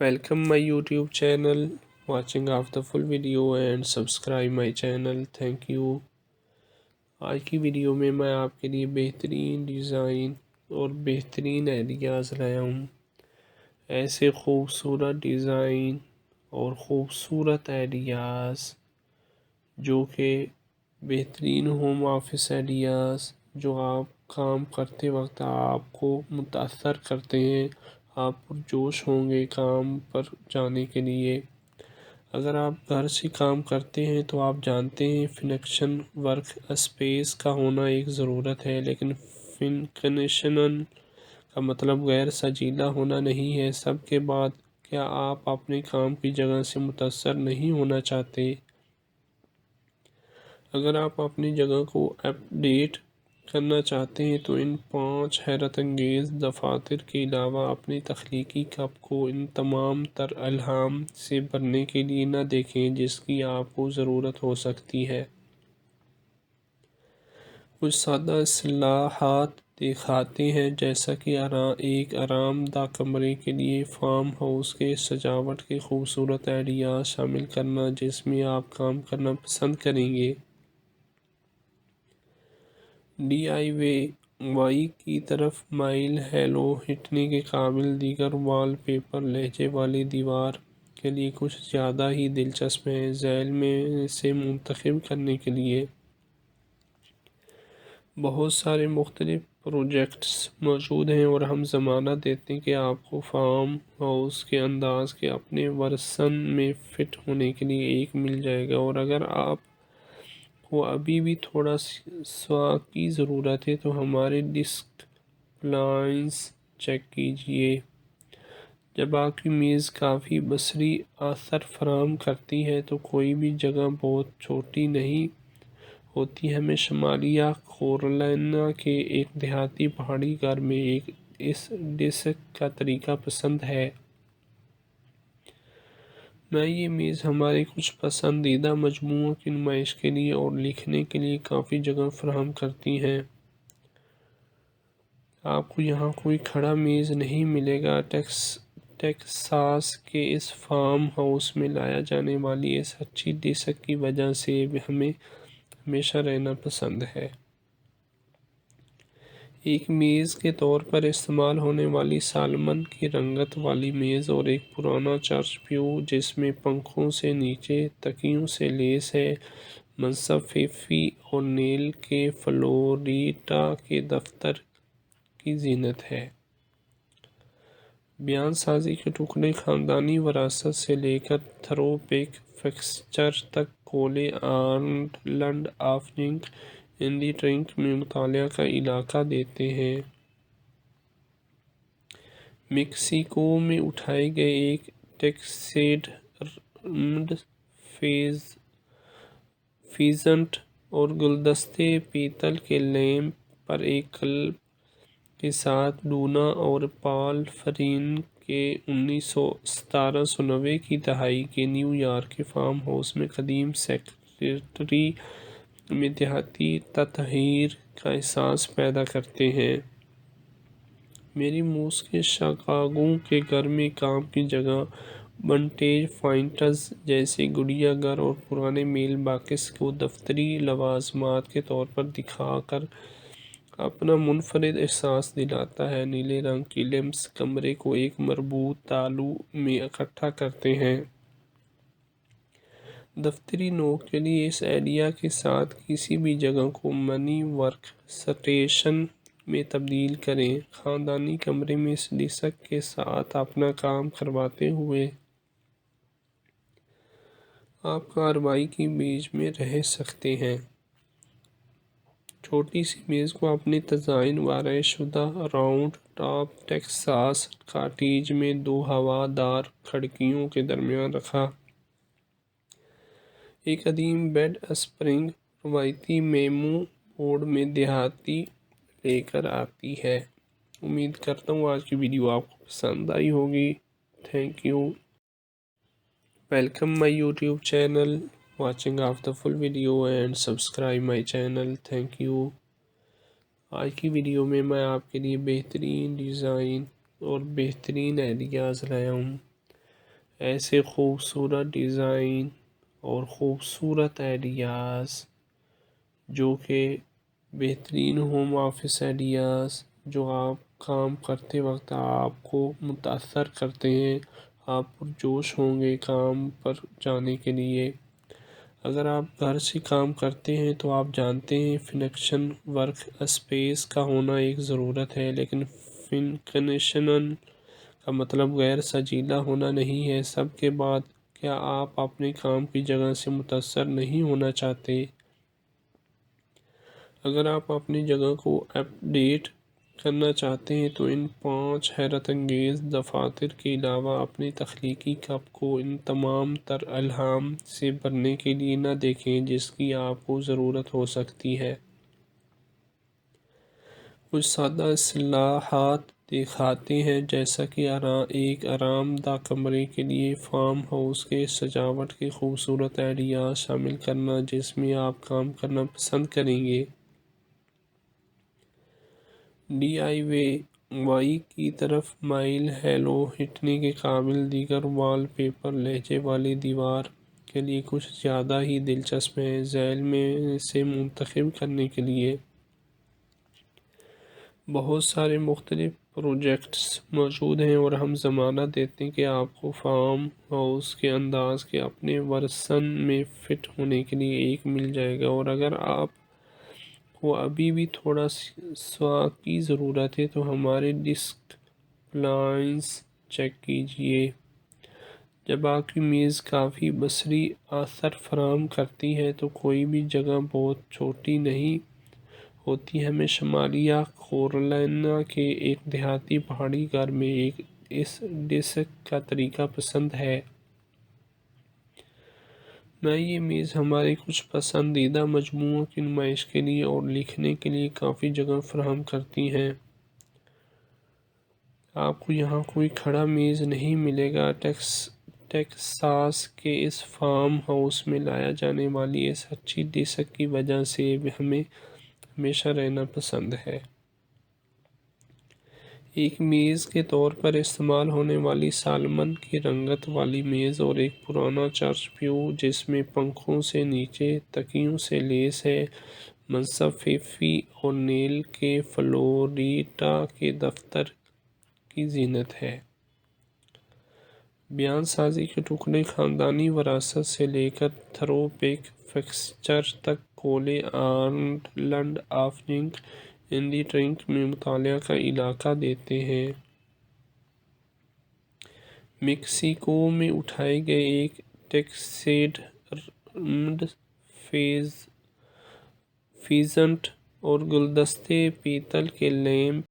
Welcome my YouTube channel, watching of the full video and subscribe my channel. Thank you. آج کی video میں آپ کے لیے بہترین ڈیزائن اور بہترین آئیڈیاز لایا ہوں. ایسے خوبصورت ڈیزائن اور خوبصورت آئیڈیاز جو کہ بہترین ہوم آفس آئیڈیاز جو آپ کام کرتے وقت آپ کو متاثر کرتے ہیں. آپ پرجوش ہوں گے کام پر جانے کے لیے. اگر آپ گھر سے کام کرتے ہیں تو آپ جانتے ہیں فنکشن ورک اسپیس کا ہونا ایک ضرورت ہے، لیکن فنکشنن کا مطلب غیر سجیلا ہونا نہیں ہے. سب کے بعد کیا آپ اپنے کام کی جگہ سے متاثر نہیں ہونا چاہتے؟ اگر آپ اپنی جگہ کو اپ ڈیٹ کرنا چاہتے ہیں تو ان 5 حیرت انگیز دفاتر کے علاوہ اپنی تخلیقی کپ کو ان تمام تر الہام سے بھرنے کے لیے نہ دیکھیں جس کی آپ کو ضرورت ہو سکتی ہے. کچھ سادہ اصطلاحات دکھاتے ہیں، جیسا کہ ایک آرام دہ کمرے کے لیے فارم ہاؤس کے سجاوٹ کے خوبصورت آئیڈیاز شامل کرنا جس میں آپ کام کرنا پسند کریں گے. ڈی آئی وائی کی طرف مائل ہیلو ہٹنے کے قابل دیگر وال پیپر لہجے والی دیوار کے لیے کچھ زیادہ ہی دلچسپ ہیں. ذیل میں سے منتخب کرنے کے لیے بہت سارے مختلف پروجیکٹس موجود ہیں اور ہم ضمانت دیتے ہیں کہ آپ کو فارم ہاؤس کے انداز کے اپنے ورژن میں فٹ ہونے کے لیے ایک مل جائے گا. اور اگر آپ کو ابھی بھی تھوڑا سوا کی ضرورت ہے تو ہمارے ڈسک پلانس چیک کیجئے. جب آپ کی میز کافی بصری اثر فراہم کرتی ہے تو کوئی بھی جگہ بہت چھوٹی نہیں ہوتی. ہمیں شمالیہ کیرولینا کے ایک دیہاتی پہاڑی گھر میں اس ڈسک کا طریقہ پسند ہے. یہ میز ہمارے کچھ پسندیدہ مجموعوں کی نمائش کے لیے اور لکھنے کے لیے کافی جگہ فراہم کرتی ہے. آپ کو یہاں کوئی کھڑا میز نہیں ملے گا. ٹیکساس کے اس فارم ہاؤس میں لایا جانے والی اس اچھی ڈسک کی وجہ سے ہمیں ہمیشہ رہنا پسند ہے. ایک میز کے طور پر استعمال ہونے والی سالمن کی رنگت والی میز اور ایک پرانا چرچ پیو جس میں پنکھوں سے نیچے تکیوں سے لیس ہے، منصب فیفی اورنیل کے فلوریڈا کے دفتر کی زینت ہے. بیان سازی کے ٹکڑے خاندانی وراثت سے لے کر تھرو بیک فکسچر تک کولے آئلینڈ آف جنک اینڈی ٹرنک میں مطالعہ کا علاقہ دیتے ہیں. میکسیکو میں اٹھائے گئے ایک ٹیکسیڈرمڈ فیزنٹ اور گلدستے پیتل کے لیمپ پر ایک کلب کے ساتھ ڈونا اور پال فرین کے 1790 کی دہائی کے نیو یارک کے فارم ہاؤس میں قدیم سیکریٹری میں دیہاتی تطہیر کا احساس پیدا کرتے ہیں. میری موس کے شکاگو کے گھر میں کام کی جگہ ونٹیج فائنڈز جیسے گڑیا گھر اور پرانے میل باکس کو دفتری لوازمات کے طور پر دکھا کر اپنا منفرد احساس دلاتا ہے. نیلے رنگ کی لیمپس کمرے کو ایک مربوط تالو میں اکٹھا کرتے ہیں. دفتری نوک کے لیے اس آئیڈیا کے ساتھ کسی بھی جگہ کو منی ورک سٹیشن میں تبدیل کریں. خاندانی کمرے میں اس ڈسک کے ساتھ اپنا کام کرواتے ہوئے آپ کارروائی کے بیچ میں رہ سکتے ہیں. چھوٹی سی میز کو اپنے تزئین و شدہ راؤنڈ ٹاپ ٹیکساس کاٹیج میں 2 ہوا دار کھڑکیوں کے درمیان رکھا. ایک قدیم بیڈ اسپرنگ روایتی میمو بورڈ میں دیہاتی لے کر آتی ہے. امید کرتا ہوں آج کی ویڈیو آپ کو پسند آئی ہوگی. Thank you. Welcome my YouTube channel, watching of the full video and subscribe my channel. Thank you. آج کی ویڈیو میں آپ کے لیے بہترین ڈیزائن اور بہترین آئیڈیاز لایا ہوں. ایسے خوبصورت ڈیزائن اور خوبصورت آئیڈیاز جو کہ بہترین ہوم آفس آئیڈیاز جو آپ کام کرتے وقت آپ کو متاثر کرتے ہیں، آپ پرجوش ہوں گے کام پر جانے کے لیے۔ اگر آپ گھر سے کام کرتے ہیں تو آپ جانتے ہیں فنکشن ورک اسپیس کا ہونا ایک ضرورت ہے، لیکن فنکنشنل کا مطلب غیر سجیلا ہونا نہیں ہے۔ سب کے بعد کیا آپ اپنے کام کی جگہ سے متاثر نہیں ہونا چاہتے؟ اگر آپ اپنی جگہ کو اپ ڈیٹ کرنا چاہتے ہیں تو ان 5 حیرت انگیز دفاتر کے علاوہ اپنی تخلیقی کپ کو ان تمام تر الہام سے بھرنے کے لیے نہ دیکھیں جس کی آپ کو ضرورت ہو سکتی ہے۔ کچھ سادہ اصطلاحات دکھاتے ہیں، جیسا کہ ایک آرام دہ کمرے کے لیے فارم ہاؤس کے سجاوٹ کے خوبصورت آئیڈیاز شامل کرنا جس میں آپ کام کرنا پسند کریں گے۔ ڈی آئی وائی کی طرف مائل ہیلو ہٹنے کے قابل دیگر وال پیپر لہجے والی دیوار کے لیے کچھ زیادہ ہی دلچسپ ہیں۔ ذیل میں سے منتخب کرنے کے لیے بہت سارے مختلف پروجیکٹس موجود ہیں اور ہم ضمانت دیتے ہیں کہ آپ کو فارم ہاؤس کے انداز کے اپنے ورژن میں فٹ ہونے کے لیے ایک مل جائے گا۔ اور اگر آپ کو ابھی بھی تھوڑا سا کی ضرورت ہے تو ہمارے ڈیسک پلانس چیک کیجئے۔ جب آپ کی میز کافی بصری اثر فراہم کرتی ہے تو کوئی بھی جگہ بہت چھوٹی نہیں ہوتی۔ ہمیں شمالیہ کیرولینا کے ایک دیہاتی پہاڑی گھر میں اس ڈیسک کا طریقہ پسند ہے۔ میں یہ میز ہمارے کچھ پسندیدہ مجموعوں کی نمائش کے لیے اور لکھنے کے لیے کافی جگہ فراہم کرتی ہیں۔ آپ کو یہاں کوئی کھڑا میز نہیں ملے گا۔ ٹیکساس کے اس فارم ہاؤس میں لایا جانے والی اس اچھی ڈیسک کی وجہ سے ہمیں ہمیشہ رہنا پسند ہے۔ ایک میز کے طور پر استعمال ہونے والی سالمن کی رنگت والی میز اور ایک پرانا چرچ پیو جس میں پنکھوں سے نیچے تکیوں سے لیس ہے، منصب فیفی اورنیل کے فلوریڈا کے دفتر کی زینت ہے۔ بیان سازی کے ٹکڑے خاندانی وراثت سے لے کر تھرو بیک فکسچر تک کولے آئلینڈ آف جنک انڈی ٹرنک میں مطالعہ کا علاقہ دیتے ہیں۔ میکسیکو میں اٹھائے گئے ایک ٹیکسیڈرمڈ فیزنٹ اور گلدستے پیتل کے لیمپ